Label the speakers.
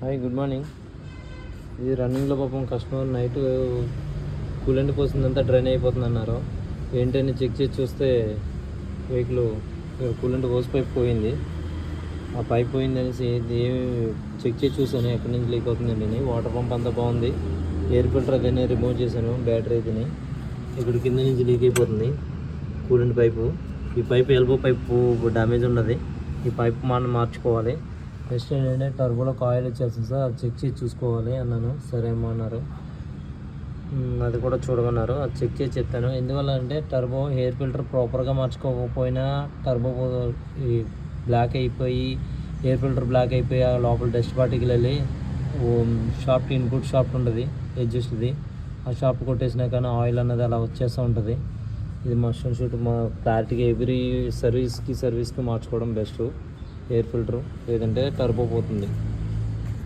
Speaker 1: Hi, good morning. ఇది రన్నింగ్లో పాపం కస్టమర్ నైట్ కూలెంట్ పోసిందంతా డ్రైన్ అయిపోతుంది అన్నారు. ఏంటని చెక్ చేసి చూస్తే వెహికల్ కూలెంట్ హోస్ పైప్ పోయింది. ఆ పైప్ పోయింది అనేసి ఏమి చెక్ చేసి చూసాను ఎక్కడి నుంచి లీక్ అవుతుందండి. వాటర్ పంప్ అంతా బాగుంది. ఎయిర్ ఫిల్టర్ అదనే రిమూవ్ చేశాను. బ్యాటరీ అయితేనే ఇక్కడ కింద నుంచి లీక్ అయిపోతుంది కూలెంట్ పైపు. ఈ పైప్ ఎల్బో పైపు డ్యామేజ్ ఉన్నది. ఈ పైప్ మనం మార్చుకోవాలి. నెక్స్ట్ ఏంటంటే టర్బోలో కాయిల్ ఇచ్చేస్తుంది సార్, అది చెక్ చేసి చూసుకోవాలి అన్నాను. సరే అమ్మా అన్నారు. అది కూడా చూడమన్నారు. అది చెక్ చేసి చెప్తాను. ఎందువల్ల అంటే టర్బో ఎయిర్ ఫిల్టర్ ప్రాపర్గా మార్చుకోకపోయినా టర్బో ఈ బ్లాక్ అయిపోయి ఎయిర్ ఫిల్టర్ బ్లాక్ అయిపోయి ఆ లోపల డస్ట్ పార్టికల్ వెళ్ళి షాఫ్ట్ ఇన్పుట్ షాఫ్ట్ ఉంటుంది అడ్జస్ట్ది. ఆ షాఫ్ట్ కొట్టేసినా కానీ ఆయిల్ అన్నది అలా వచ్చేస్తూ ఉంటుంది. ఇది మస్ట్ అండ్ షుడ్ మా క్లారిటీగా ఎవ్రీ సర్వీస్కి మార్చుకోవడం బెస్ట్ ఎయిర్ ఫిల్టరు, లేదంటే టర్బో పోతుంది.